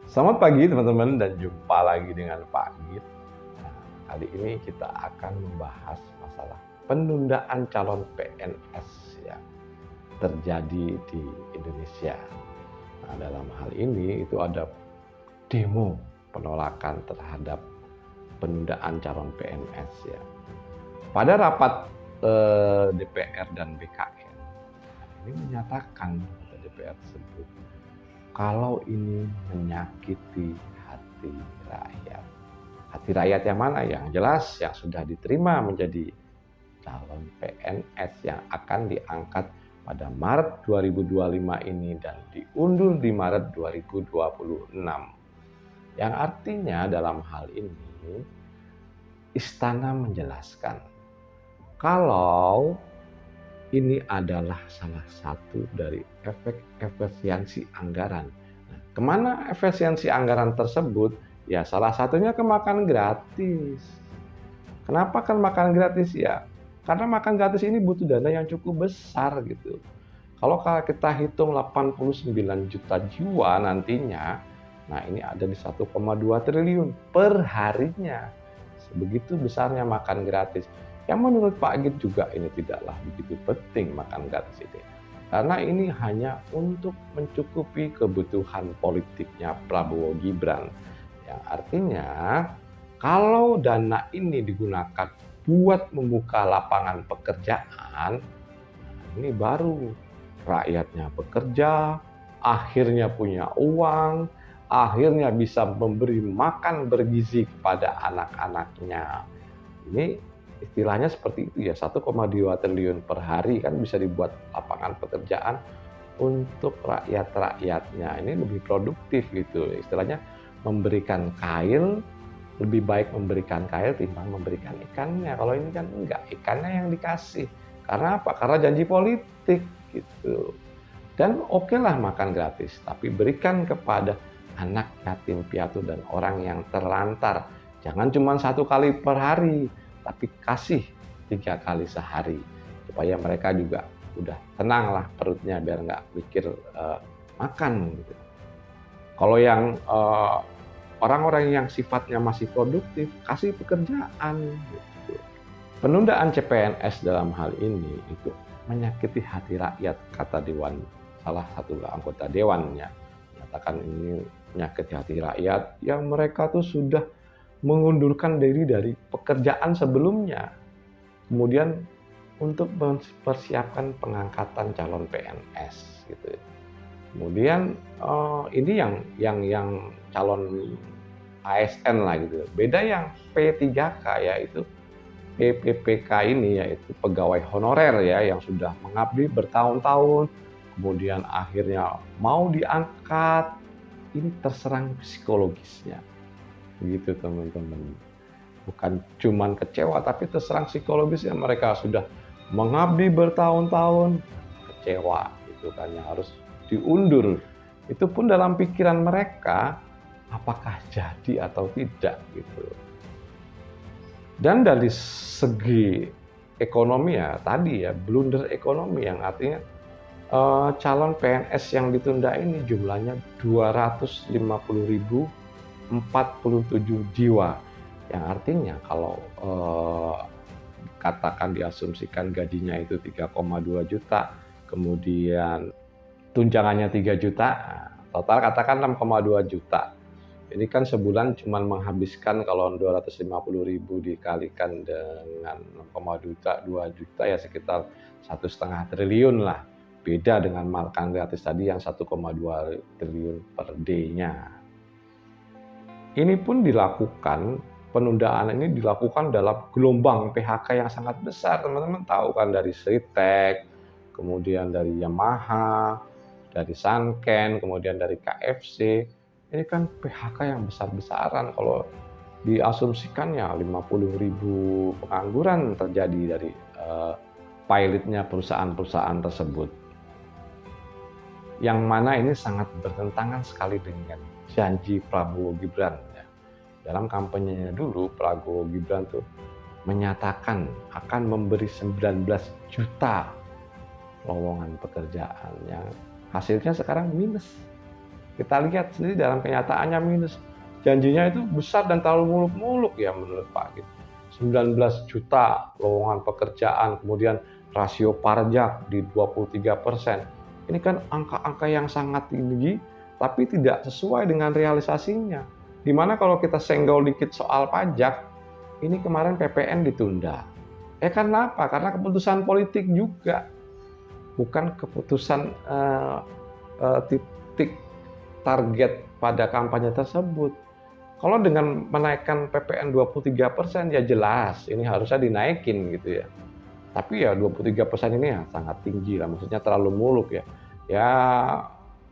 Selamat pagi teman-teman dan jumpa lagi dengan Pak Git. Nah, kali ini kita akan membahas masalah penundaan calon PNS yang terjadi di Indonesia. Nah, dalam hal ini itu ada demo penolakan terhadap penundaan calon PNS ya. Pada rapat DPR dan BKN, ini menyatakan kata DPR tersebut kalau ini menyakiti hati rakyat. Hati rakyat yang mana? Yang jelas yang sudah diterima menjadi calon PNS yang akan diangkat pada Maret 2025 ini dan diundur di Maret 2026. Yang artinya dalam hal ini Istana menjelaskan kalau ini adalah salah satu dari efek efisiensi anggaran. Nah, kemana efisiensi anggaran tersebut? Ya salah satunya ke makan gratis. Kenapa kan makan gratis ya? Karena makan gratis ini butuh dana yang cukup besar gitu. Kalau kita hitung 89 juta jiwa nantinya, nah ini ada di 1,2 triliun per harinya. Sebegitu besarnya makan gratis. Yang menurut Pak Git juga ini tidaklah begitu penting makan gratis ini. Karena ini hanya untuk mencukupi kebutuhan politiknya Prabowo Gibran. Yang artinya kalau dana ini digunakan buat membuka lapangan pekerjaan, ini baru rakyatnya bekerja, akhirnya punya uang, akhirnya bisa memberi makan bergizi kepada anak-anaknya. Ini istilahnya seperti itu ya, 1,2 triliun per hari kan bisa dibuat lapangan pekerjaan untuk rakyat-rakyatnya. Ini lebih produktif gitu. Istilahnya memberikan kail, lebih baik memberikan kail timbang memberikan ikannya. Kalau ini kan enggak, ikannya yang dikasih. Karena apa? Karena janji politik gitu. Dan oke lah makan gratis, tapi berikan kepada anak yatim piatu dan orang yang terlantar. Jangan cuma 1 kali per hari, tapi kasih 3 kali sehari. Supaya mereka juga udah tenang lah perutnya biar nggak mikir makan gitu. Kalau yang orang-orang yang sifatnya masih produktif, kasih pekerjaan gitu. Penundaan CPNS dalam hal ini itu menyakiti hati rakyat, kata Dewan, salah satu anggota Dewannya. Mengatakan ini menyakiti hati rakyat yang mereka tuh sudah mengundurkan diri dari pekerjaan sebelumnya. Kemudian untuk mempersiapkan pengangkatan calon PNS gitu. Kemudian ini yang calon ASN lah gitu. Beda yang P3K yaitu PPPK ini yaitu pegawai honorer ya yang sudah mengabdi bertahun-tahun, kemudian akhirnya mau diangkat, ini terserang psikologisnya. Begitu teman-teman. Bukan cuman kecewa tapi terserang psikologisnya, mereka sudah mengabdi bertahun-tahun, kecewa gitu kan yang harus diundur. Itu pun dalam pikiran mereka apakah jadi atau tidak gitu. Dan dari segi ekonomi ya tadi ya blunder ekonomi yang artinya calon PNS yang ditunda ini jumlahnya 250.047 jiwa. Yang artinya kalau katakan diasumsikan gajinya itu 3,2 juta, kemudian tunjangannya 3 juta, total katakan 6,2 juta. Ini kan sebulan cuma menghabiskan kalau 250.000 dikalikan dengan 6,2 juta ya sekitar 1,5 triliun lah. Beda dengan makan gratis tadi yang 1,2 triliun per day-nya. Ini pun dilakukan, penundaan ini dilakukan dalam gelombang PHK yang sangat besar. Teman-teman tahu kan dari Sritek, kemudian dari Yamaha, dari Sanken, kemudian dari KFC. Ini kan PHK yang besar-besaran. Kalau diasumsikan ya 50.000 pengangguran terjadi dari pilotnya perusahaan-perusahaan tersebut. Yang mana ini sangat bertentangan sekali dengan janji Prabowo Gibran. Dalam kampanyenya dulu Prabowo Gibran tuh menyatakan akan memberi 19 juta lowongan pekerjaan yang hasilnya sekarang minus. Kita lihat sendiri dalam kenyataannya minus. Janjinya itu besar dan terlalu muluk-muluk ya menurut Pak Git. 19 juta lowongan pekerjaan, kemudian rasio pajak di 23%. Ini kan angka-angka yang sangat tinggi, tapi tidak sesuai dengan realisasinya. Dimana kalau kita senggol dikit soal pajak, ini kemarin PPN ditunda. Karena apa? Karena keputusan politik juga, bukan keputusan titik target pada kampanye tersebut. Kalau dengan menaikkan PPN 23% ya jelas ini harusnya dinaikin gitu ya. Tapi ya 23% ini ya sangat tinggi lah, maksudnya terlalu muluk ya. Ya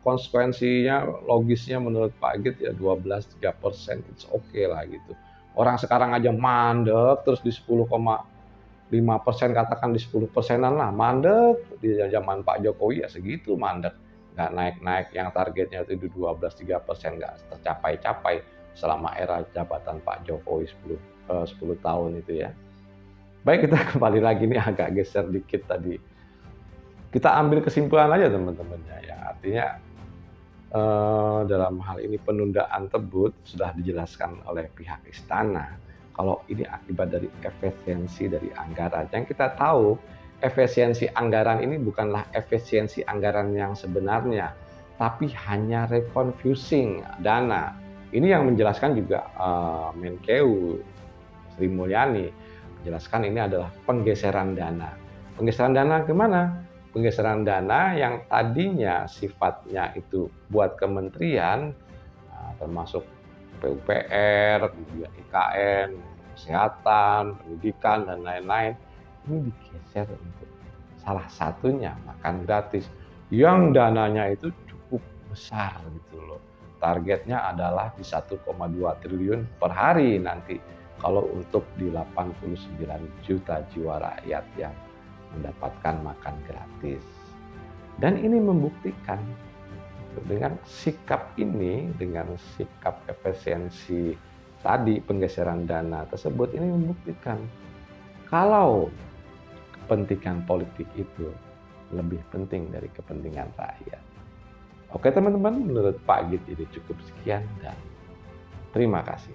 konsekuensinya logisnya menurut Pak Git ya 12-3% it's okay lah gitu. Orang sekarang aja mandek terus di 10,5%, katakan di 10%-an lah mandek, di zaman Pak Jokowi ya segitu mandek. Nggak naik-naik, yang targetnya itu di 12-3% nggak tercapai-capai selama era jabatan Pak Jokowi 10 tahun itu ya. Baik, kita kembali lagi nih, agak geser dikit tadi. Kita ambil kesimpulan aja teman-teman ya. Artinya dalam hal ini penundaan tersebut sudah dijelaskan oleh pihak istana kalau ini akibat dari efisiensi dari anggaran. Yang kita tahu efisiensi anggaran ini bukanlah efisiensi anggaran yang sebenarnya, tapi hanya reconfusing dana. Ini yang menjelaskan juga Menkeu Sri Mulyani, menjelaskan ini adalah penggeseran dana. Penggeseran dana kemana? Penggeseran dana yang tadinya sifatnya itu buat kementerian, termasuk PUPR, IKN, kesehatan, pendidikan, dan lain-lain, ini digeser untuk salah satunya makan gratis, yang dananya itu cukup besar gitu loh. Targetnya adalah di 1,2 triliun per hari nanti kalau untuk di 89 juta jiwa rakyat yang mendapatkan makan gratis. Dan ini membuktikan dengan sikap ini, dengan sikap efisiensi tadi penggeseran dana tersebut, ini membuktikan kalau kepentingan politik itu lebih penting dari kepentingan rakyat. Oke teman-teman, menurut Pak Git ini cukup sekian dan terima kasih.